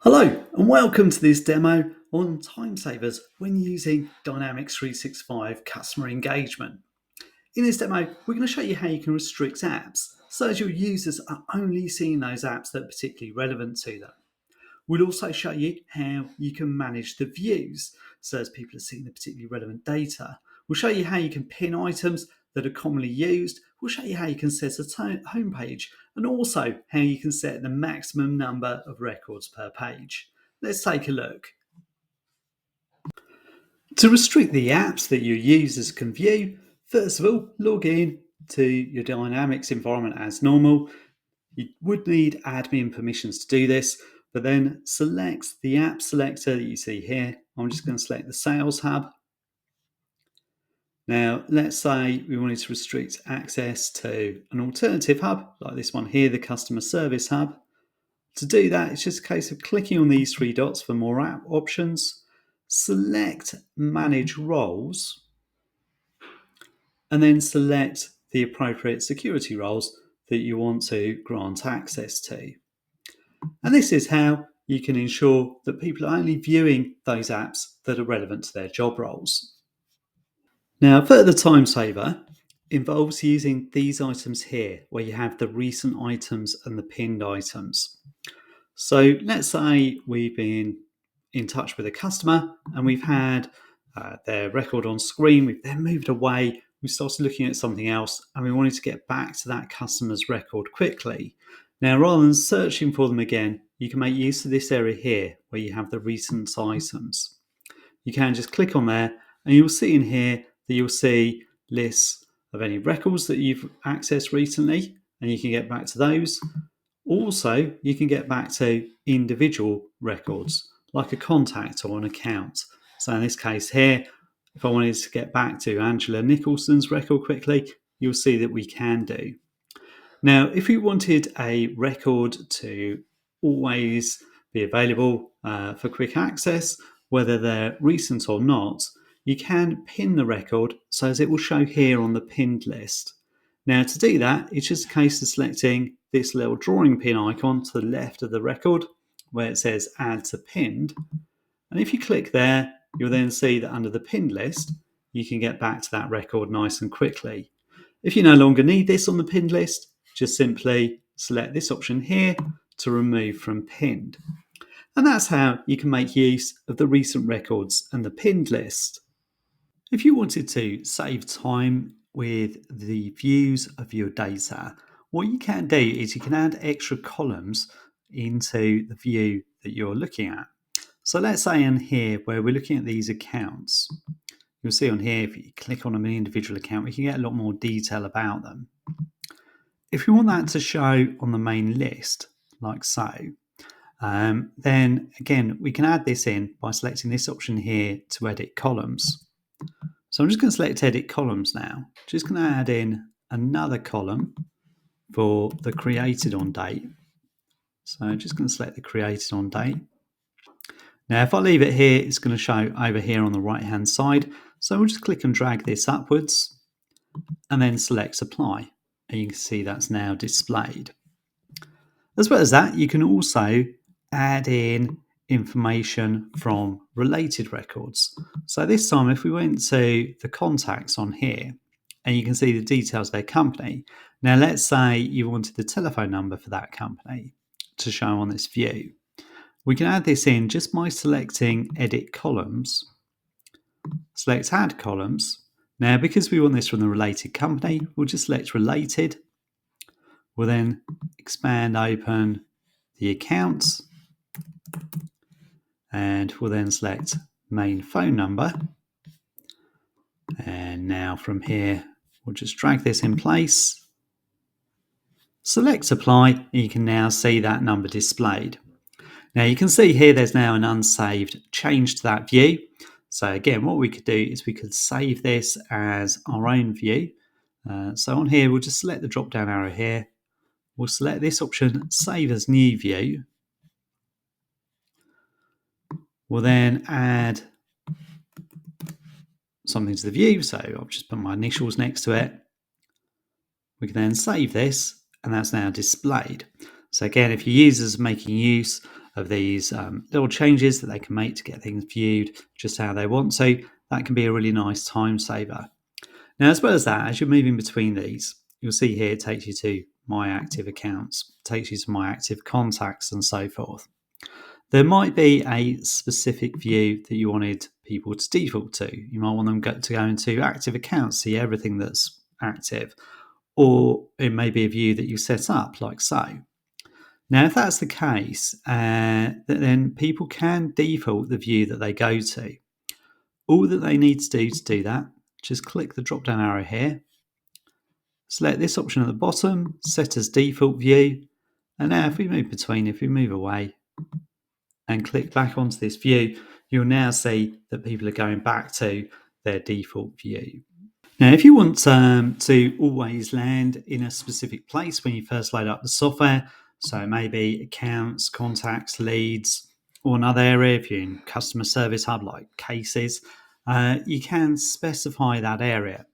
Hello and welcome to this demo on time savers when using Dynamics 365 customer engagement. In this demo, we're going to show you how you can restrict apps so as your users are only seeing those apps that are particularly relevant to them. We'll also show you how you can manage the views so as people are seeing the particularly relevant data. We'll show you how you can pin items that are commonly used. We'll show you how you can set a home page and also how you can set the maximum number of records per page. Let's take a look. To restrict the apps that your users can view, first of all, log in to your Dynamics environment as normal. You would need admin permissions to do this, but then select the app selector that you see here. I'm just going to select the Sales Hub. Now, let's say we wanted to restrict access to an alternative hub, like this one here, the Customer Service Hub. To do that, it's just a case of clicking on these three dots for more app options, select Manage Roles, and then select the appropriate security roles that you want to grant access to. And this is how you can ensure that people are only viewing those apps that are relevant to their job roles. Now, a further time saver involves using these items here, where you have the recent items and the pinned items. So let's say we've been in touch with a customer and we've had their record on screen, we've then moved away, we started looking at something else and we wanted to get back to that customer's record quickly. Now, rather than searching for them again, you can make use of this area here where you have the recent items. You can just click on there and you'll see in here that you'll see lists of any records that you've accessed recently, and you can get back to those. Also, you can get back to individual records like a contact or an account. So in this case here, if I wanted to get back to Angela Nicholson's record quickly, you'll see that we can do. Now, if you wanted a record to always be available for quick access, whether they're recent or not, you can pin the record so as it will show here on the pinned list. Now, to do that, it's just a case of selecting this little drawing pin icon to the left of the record where it says Add to Pinned. And if you click there, you'll then see that under the pinned list, you can get back to that record nice and quickly. If you no longer need this on the pinned list, just simply select this option here to remove from pinned. And that's how you can make use of the recent records and the pinned list. If you wanted to save time with the views of your data, what you can do is you can add extra columns into the view that you're looking at. So let's say in here where we're looking at these accounts, you'll see on here, if you click on an individual account, we can get a lot more detail about them. If you want that to show on the main list, like so, then again, we can add this in by selecting this option here to edit columns. So I'm just going to select edit columns now. Just going to add in another column for the created on date. So I'm just going to select the created on date. Now, if I leave it here, it's going to show over here on the right-hand side. So we'll just click and drag this upwards and then select apply. And you can see that's now displayed. As well as that, you can also add in information from related records. So this time, if we went to the contacts on here, and you can see the details of their company. Now, let's say you wanted the telephone number for that company to show on this view. We can add this in just by selecting Edit Columns, select Add Columns. Now, because we want this from the related company, we'll just select Related. We'll then expand open the accounts, and we'll then select main phone number. And now from here, we'll just drag this in place, select apply, and you can now see that number displayed. Now you can see here there's now an unsaved change to that view. So again, what we could do is we could save this as our own view. So on here, we'll just select the drop down arrow here. We'll select this option, Save as New View. We'll then add something to the view. So I'll just put my initials next to it. We can then save this, and that's now displayed. So again, if your users are making use of these little changes that they can make to get things viewed just how they want. So that can be a really nice time saver. Now, as well as that, as you're moving between these, you'll see here it takes you to My Active Accounts, takes you to My Active Contacts, and so forth. There might be a specific view that you wanted people to default to. You might want them to go into Active Accounts, see everything that's active, or it may be a view that you set up, like so. Now, if that's the case, then people can default the view that they go to. All that they need to do that, just click the drop down arrow here, select this option at the bottom, set as default view, and now if we move away and click back onto this view, you'll now see that people are going back to their default view. Now, if you want to always land in a specific place when you first load up the software, so maybe accounts, contacts, leads, or another area, if you're in Customer Service Hub like cases, you can specify that area.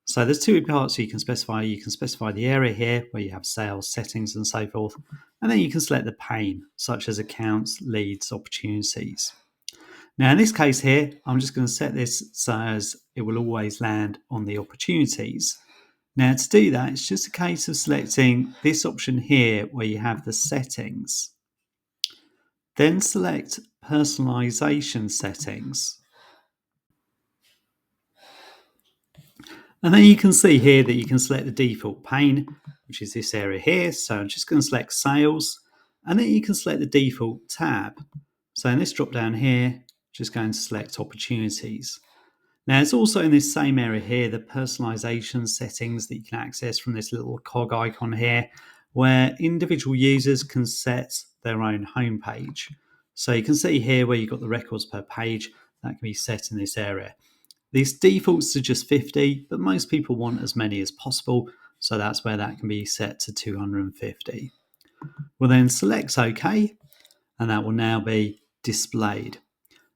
So there's two parts you can specify. You can specify the area here where you have sales, settings, and so forth. And then you can select the pane, such as accounts, leads, opportunities. Now, in this case here, I'm just going to set this so as it will always land on the opportunities. Now, to do that, it's just a case of selecting this option here where you have the settings. Then select personalization settings. And then you can see here that you can select the default pane, which is this area here. So I'm just going to select sales, and then you can select the default tab. So in this drop down here, just going to select opportunities. Now it's also in this same area here, the personalization settings that you can access from this little cog icon here, where individual users can set their own homepage. So you can see here where you've got the records per page, that can be set in this area. These defaults to just 50, but most people want as many as possible, so that's where that can be set to 250. We'll then select OK, and that will now be displayed.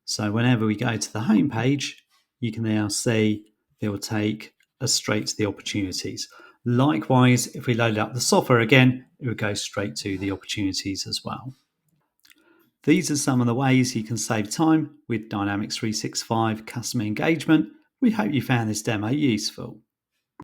So whenever we go to the home page, you can now see it will take us straight to the opportunities. Likewise, if we load up the software again, it would go straight to the opportunities as well. These are some of the ways you can save time with Dynamics 365 customer engagement. We hope you found this demo useful.